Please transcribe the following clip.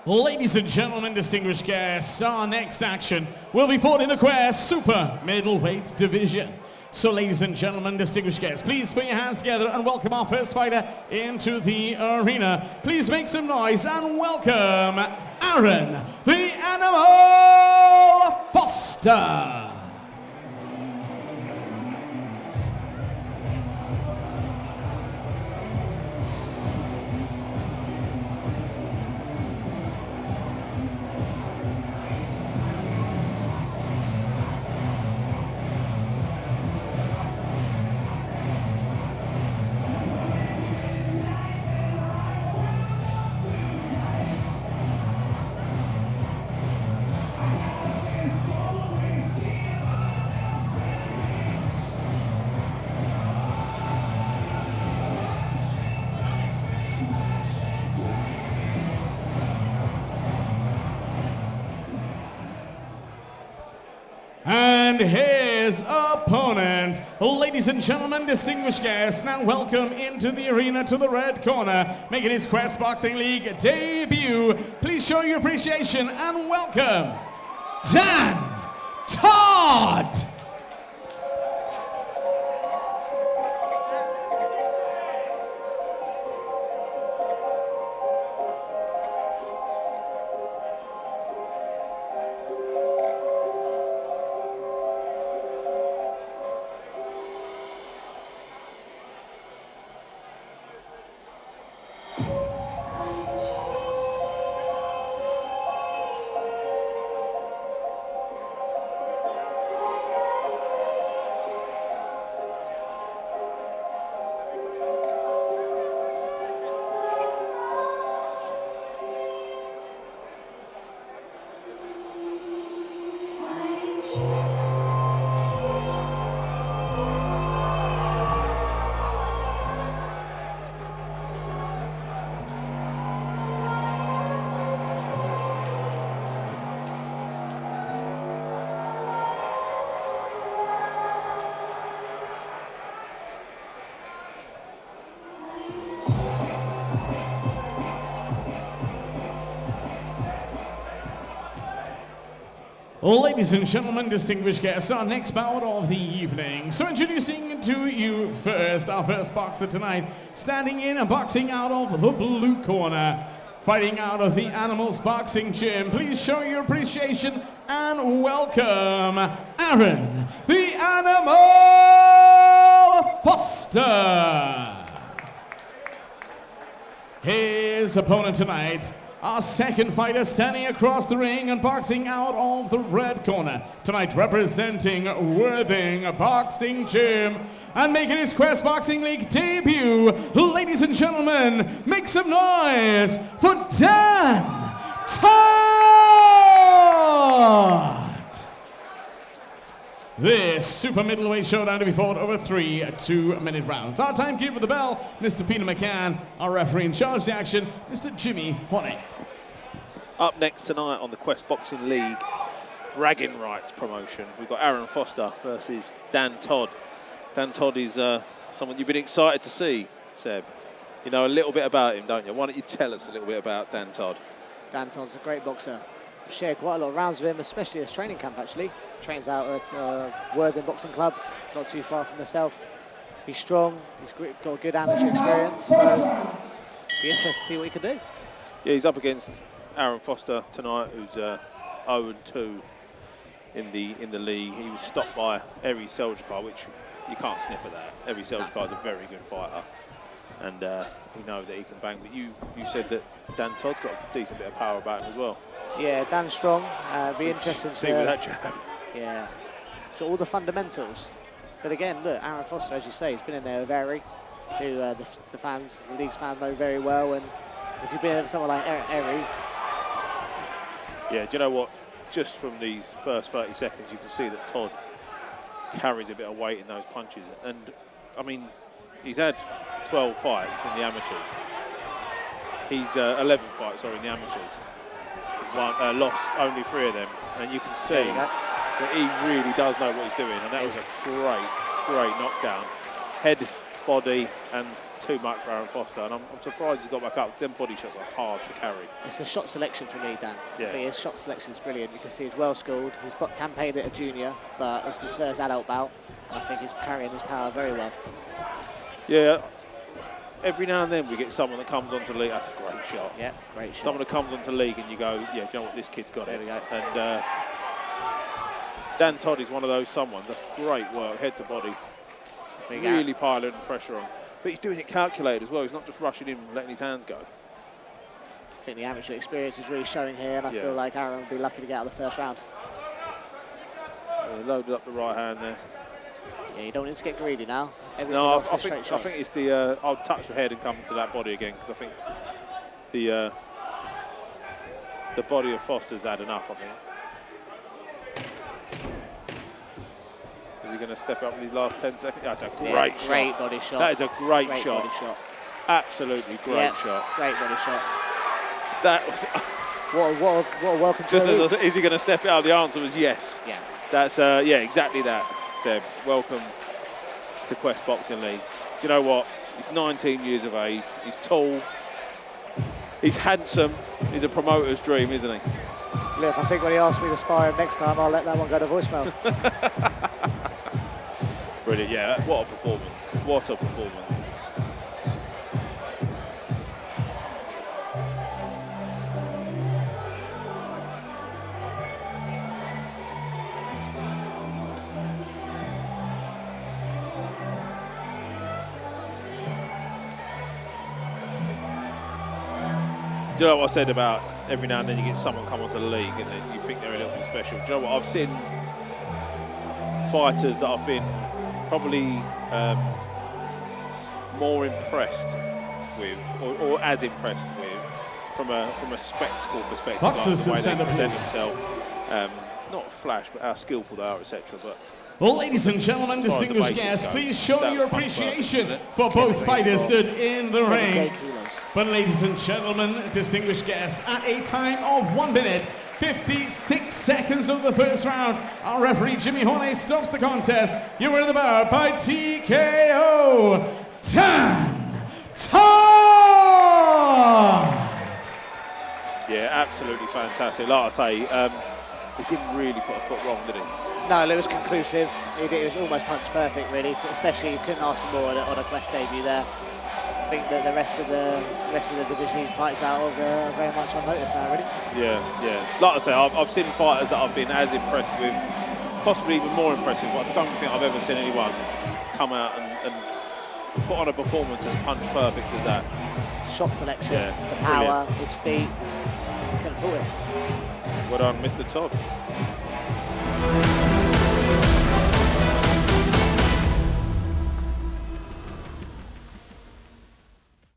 Ladies and gentlemen, distinguished guests, our next action will be fought in the Super Middleweight division. So ladies and gentlemen, distinguished guests, please put your hands together and welcome our first fighter into the arena. Please make some noise and welcome Aaron, the Animal Foster. And his opponent, ladies and gentlemen, distinguished guests, now welcome into the arena to the red corner, making his Quest Boxing League debut. Please show your appreciation and welcome Dan Todd. Ladies and gentlemen, distinguished guests, our next bout of the evening. So introducing to you first, our first boxer tonight, standing in and boxing out of the blue corner, fighting out of the Animals Boxing Gym. Please show your appreciation and welcome Aaron, the Animal Foster. His opponent tonight, our second fighter, standing across the ring and boxing out of the red corner. Tonight representing Worthing Boxing Gym and making his Quest Boxing League debut. Ladies and gentlemen, make some noise for Dan Todd! This Super Middleweight showdown to be fought over 3 2-minute rounds. Our timekeeper of the bell, Mr. Peter McCann. Our referee in charge of the action, Mr. Jimmy Horney. Up next tonight on the Quest Boxing League bragging rights promotion, we've got Aaron Foster versus Dan Todd. Dan Todd is someone you've been excited to see, Seb. You know a little bit about him, don't you? Why don't you tell us a little bit about Dan Todd? Dan Todd's a great boxer. I've shared quite a lot of rounds with him, especially at his training camp, actually. Trains out at Worthing Boxing Club, not too far from myself. He's strong, he's got a good amateur experience, so be interested to see what he can do. Yeah, he's up against Aaron Foster tonight, who's 0-2 in the league. He was stopped by Eri Selçukar, which you can't sniff at that. Eri Selçukar is a very good fighter, and we know that he can bang. But you said that Dan Todd's got a decent bit of power about him as well. Yeah, Dan's strong. Be interesting to see with that jab. Yeah, so all the fundamentals. But again, look, Aaron Foster, as you say, he's been in there with Eri, who the fans, the league's fans know very well. And if you've been with someone like Eri. Yeah, do you know what? Just from these first 30 seconds, you can see that Todd carries a bit of weight in those punches. And, I mean, he's had 12 fights in the amateurs. He's 11 fights, sorry, in the amateurs. Lost only 3 of them. And you can see that he really does know what he's doing. And that was a great knockdown. Head body, and too much for Aaron Foster. And I'm surprised he's got back up because them body shots are hard to carry. It's the shot selection for me, Dan. Yeah. I think his shot selection is brilliant. You can see he's well schooled. He's campaigned at a junior, but it's his first adult bout. And I think he's carrying his power very well. Yeah. Every now and then we get someone that comes onto the league. That's a great shot. Yeah, great shot. Someone that comes onto the league and you go, yeah, do you know what, this kid's got There it. we go. And Dan Todd is one of those someones. That's great work, head to body. Really piling pressure on. But he's doing it calculated as well. He's not just rushing in and letting his hands go. I think the amateur experience is really showing here, and I feel like Aaron will be lucky to get out of the first round. Loaded up the right hand there. Yeah, you don't need to get greedy now. No, I think it's the. I'll touch the head and come to that body again because I think the body of Foster's had enough. I think. Is he going to step up in these last 10 seconds? That's a great shot. Great body shot. That is a great shot. Body shot. Absolutely great shot. Great body shot. That was. What a welcome to Just as is he going to step it up? The answer was yes. Yeah. That's yeah, exactly that. Seb, welcome to Quest Boxing League. Do you know what? He's 19 years of age. He's tall. He's handsome. He's a promoter's dream, isn't he? Look, I think when he asks me to spar him next time, I'll let that one go to voicemail. Brilliant, yeah. What a performance. What a performance. Do you know what I said about every now and then you get someone come onto the league and then you think they're a little bit special? Do you know what? I've seen fighters that I've been probably more impressed with, or as impressed with, from a spectacle perspective, like the way they present themselves. Not flash, but how skillful they are, etc. But well, ladies and gentlemen, distinguished guests, please show your appreciation for both fighters stood in the ring. But ladies and gentlemen, distinguished guests, at a time of 1 minute, 56 seconds of the first round, our referee Jimmy Horney stops the contest. You win the bout by TKO, Dan Todd! Yeah, absolutely fantastic. Like I say, he didn't really put a foot wrong, did he? No, it was conclusive. It was almost punch perfect, really. Especially, you couldn't ask for more on a Quest debut there. I think that the rest of the division he fights out of are very much on notice now, really. Yeah, yeah. Like I say, I've seen fighters that I've been as impressed with, possibly even more impressed with, but I don't think I've ever seen anyone come out and put on a performance as punch perfect as that. Shot selection, the power, his feet, couldn't fault it. Well done, Mr. Todd.